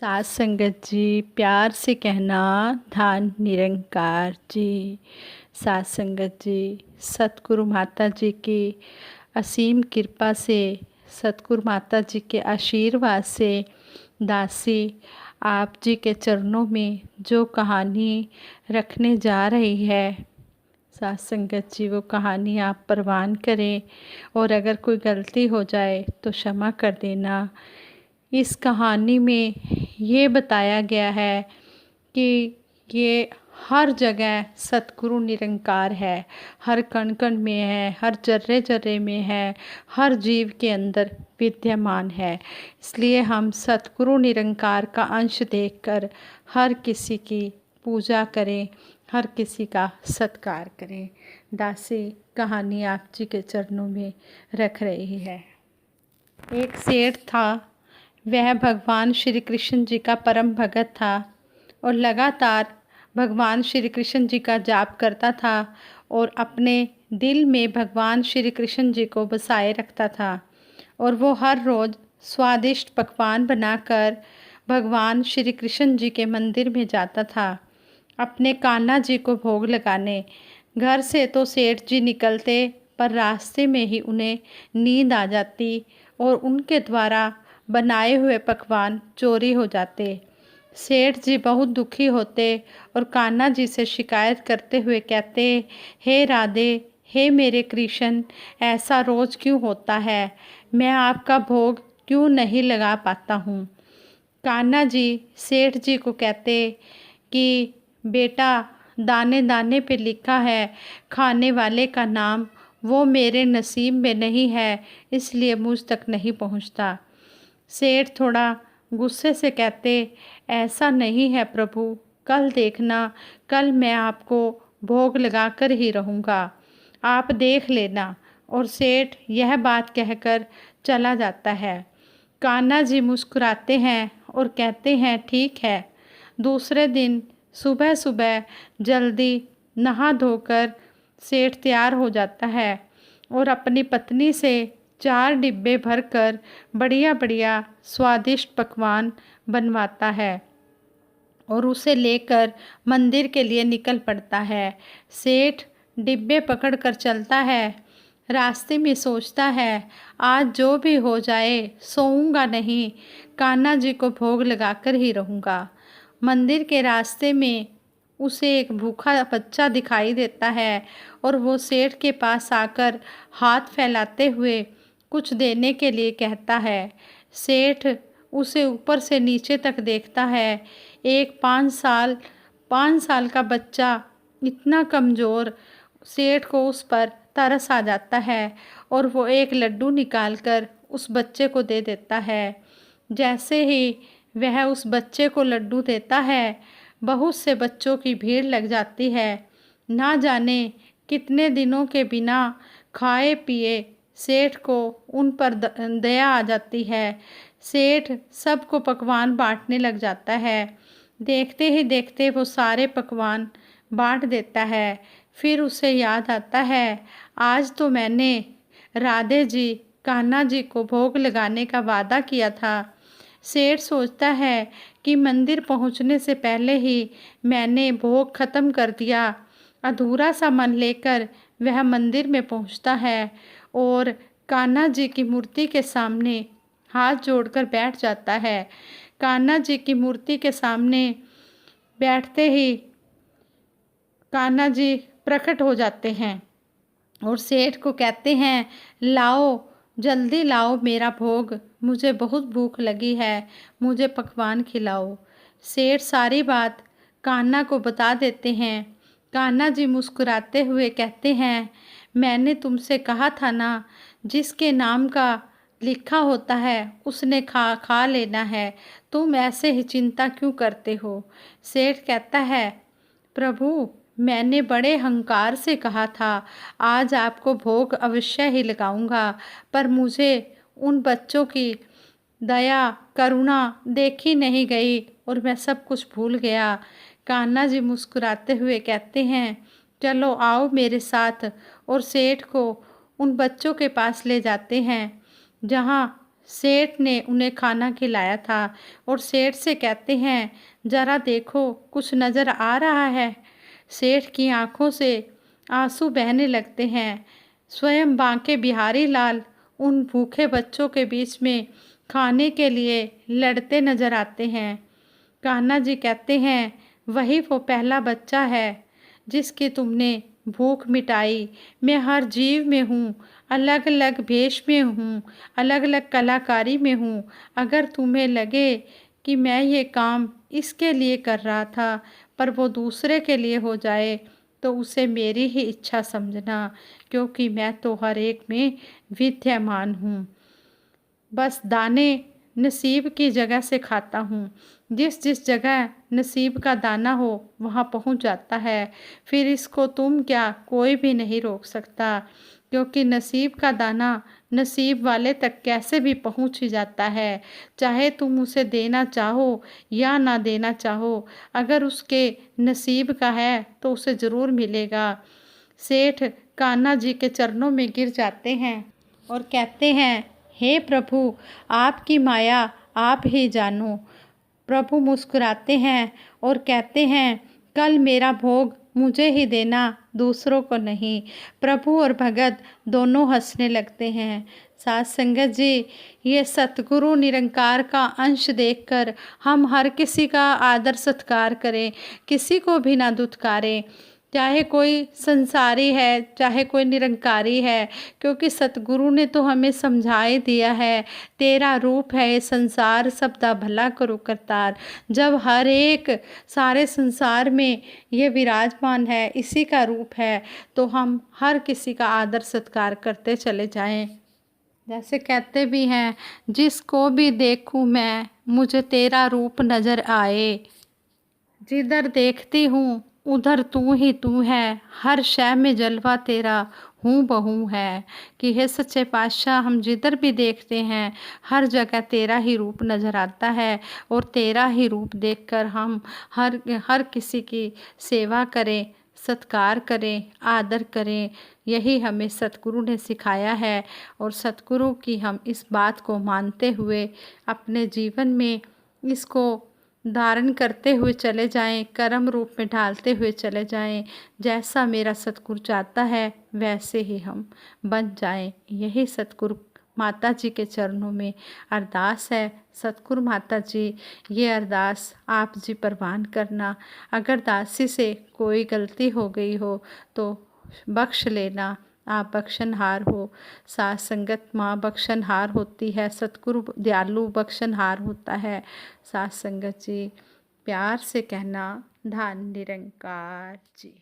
सात संगत जी, प्यार से कहना धान निरंकार जी। सात संगत जी, सतगुरु माता जी की असीम कृपा से, सतगुरु माता जी के आशीर्वाद से दासी आप जी के चरणों में जो कहानी रखने जा रही है, सात संगत जी वो कहानी आप परवान करें और अगर कोई गलती हो जाए तो क्षमा कर देना। इस कहानी में ये बताया गया है कि ये हर जगह सतगुरु निरंकार है, हर कण कण में है, हर जर्रे जर्रे में है, हर जीव के अंदर विद्यमान है। इसलिए हम सतगुरु निरंकार का अंश देखकर हर किसी की पूजा करें, हर किसी का सत्कार करें। दासी कहानी आप जी के चरणों में रख रही है। एक सेठ था, वह भगवान श्री कृष्ण जी का परम भगत था और लगातार भगवान श्री कृष्ण जी का जाप करता था और अपने दिल में भगवान श्री कृष्ण जी को बसाए रखता था। और वो हर रोज़ स्वादिष्ट पकवान बनाकर भगवान श्री कृष्ण जी के मंदिर में जाता था अपने कान्हा जी को भोग लगाने। घर से तो सेठ जी निकलते, पर रास्ते में ही उन्हें नींद आ जाती और उनके द्वारा बनाए हुए पकवान चोरी हो जाते। सेठ जी बहुत दुखी होते और कान्हा जी से शिकायत करते हुए कहते, हे राधे, हे मेरे कृष्ण, ऐसा रोज़ क्यों होता है? मैं आपका भोग क्यों नहीं लगा पाता हूँ? कान्हा जी सेठ जी को कहते कि बेटा, दाने दाने पे लिखा है खाने वाले का नाम, वो मेरे नसीब में नहीं है, इसलिए मुझ तक नहीं पहुँचता। सेठ थोड़ा गुस्से से कहते, ऐसा नहीं है प्रभु, कल देखना, कल मैं आपको भोग लगाकर ही रहूँगा, आप देख लेना। और सेठ यह बात कहकर चला जाता है। कान्हा जी मुस्कुराते हैं और कहते हैं, ठीक है। दूसरे दिन सुबह सुबह जल्दी नहा धोकर सेठ तैयार हो जाता है और अपनी पत्नी से 4 डिब्बे भरकर बढ़िया बढ़िया स्वादिष्ट पकवान बनवाता है और उसे लेकर मंदिर के लिए निकल पड़ता है। सेठ डिब्बे पकड़कर चलता है। रास्ते में सोचता है, आज जो भी हो जाए सोऊंगा नहीं, कान्हा जी को भोग लगाकर ही रहूँगा। मंदिर के रास्ते में उसे एक भूखा बच्चा दिखाई देता है और वो सेठ के पास आकर हाथ फैलाते हुए कुछ देने के लिए कहता है। सेठ उसे ऊपर से नीचे तक देखता है। एक 5 साल का बच्चा, इतना कमज़ोर। सेठ को उस पर तरस आ जाता है और वो एक लड्डू निकालकर उस बच्चे को दे देता है। जैसे ही वह उस बच्चे को लड्डू देता है, बहुत से बच्चों की भीड़ लग जाती है। ना जाने कितने दिनों के बिना खाए पिए सेठ को उन पर दया आ जाती है। सेठ सबको पकवान बांटने लग जाता है। देखते ही देखते वो सारे पकवान बांट देता है। फिर उसे याद आता है, आज तो मैंने राधे जी, कान्हा जी को भोग लगाने का वादा किया था। सेठ सोचता है कि मंदिर पहुंचने से पहले ही मैंने भोग खत्म कर दिया। अधूरा सा मन लेकर वह मंदिर में पहुंचता है और कान्हा जी की मूर्ति के सामने हाथ जोड़कर बैठ जाता है। कान्हा जी की मूर्ति के सामने बैठते ही कान्हा जी प्रकट हो जाते हैं और सेठ को कहते हैं, लाओ, जल्दी लाओ मेरा भोग, मुझे बहुत भूख लगी है, मुझे पकवान खिलाओ। सेठ सारी बात कान्हा को बता देते हैं। कान्हा जी मुस्कुराते हुए कहते हैं, मैंने तुमसे कहा था ना, जिसके नाम का लिखा होता है उसने खा लेना है, तुम ऐसे ही चिंता क्यों करते हो? सेठ कहता है, प्रभु, मैंने बड़े अहंकार से कहा था आज आपको भोग अवश्य ही लगाऊंगा, पर मुझे उन बच्चों की दया करुणा देखी नहीं गई और मैं सब कुछ भूल गया। कान्हा जी मुस्कुराते हुए कहते हैं, चलो आओ मेरे साथ, और सेठ को उन बच्चों के पास ले जाते हैं जहाँ सेठ ने उन्हें खाना खिलाया था और सेठ से कहते हैं, ज़रा देखो कुछ नज़र आ रहा है। सेठ की आंखों से आंसू बहने लगते हैं। स्वयं बांके बिहारी लाल उन भूखे बच्चों के बीच में खाने के लिए लड़ते नजर आते हैं। कान्हा जी कहते हैं, वही वो पहला बच्चा है जिसकी तुमने भूख मिटाई। मैं हर जीव में हूँ, अलग अलग भेष में हूँ, अलग अलग कलाकारी में हूँ। अगर तुम्हें लगे कि मैं ये काम इसके लिए कर रहा था पर वो दूसरे के लिए हो जाए तो उसे मेरी ही इच्छा समझना, क्योंकि मैं तो हर एक में विद्यमान हूँ। बस दाने नसीब की जगह से खाता हूँ। जिस जिस जगह नसीब का दाना हो वहाँ पहुँच जाता है। फिर इसको तुम क्या कोई भी नहीं रोक सकता, क्योंकि नसीब का दाना नसीब वाले तक कैसे भी पहुँच ही जाता है। चाहे तुम उसे देना चाहो या ना देना चाहो, अगर उसके नसीब का है तो उसे ज़रूर मिलेगा। सेठ कान्हा जी के चरणों में गिर जाते हैं और कहते हैं, हे प्रभु, आपकी माया आप ही जानो। प्रभु मुस्कुराते हैं और कहते हैं, कल मेरा भोग मुझे ही देना, दूसरों को नहीं। प्रभु और भगत दोनों हंसने लगते हैं। साथ संगत जी, ये सतगुरु निरंकार का अंश देखकर हम हर किसी का आदर सत्कार करें, किसी को भी ना दुत्कारें, चाहे कोई संसारी है चाहे कोई निरंकारी है, क्योंकि सतगुरु ने तो हमें समझा ही दिया है, तेरा रूप है ये संसार सबदा भला करो करतार। जब हर एक सारे संसार में ये विराजमान है, इसी का रूप है, तो हम हर किसी का आदर सत्कार करते चले जाएं। जैसे कहते भी हैं, जिसको भी देखूं मैं मुझे तेरा रूप नज़र आए, जिधर देखती हूँ उधर तू ही तू है, हर शय में जलवा तेरा हूँ बहू है। कि हे सच्चे पातशाह, हम जिधर भी देखते हैं हर जगह तेरा ही रूप नज़र आता है और तेरा ही रूप देखकर हम हर किसी की सेवा करें, सत्कार करें, आदर करें। यही हमें सतगुरु ने सिखाया है और सतगुरु की हम इस बात को मानते हुए अपने जीवन में इसको धारण करते हुए चले जाएं, कर्म रूप में ढालते हुए चले जाएं। जैसा मेरा सतगुरु चाहता है वैसे ही हम बन जाएं। यही सतगुरु माता जी के चरणों में अरदास है। सतगुरु माता जी, ये अरदास आप जी परवान करना। अगर दासी से कोई गलती हो गई हो तो बख्श लेना, आप बख्शनहार हो। साथ संगत माँ बख्शनहार होती है, सतगुरु दयालु बख्शनहार होता है। साथ संगत जी, प्यार से कहना, धन निरंकार जी।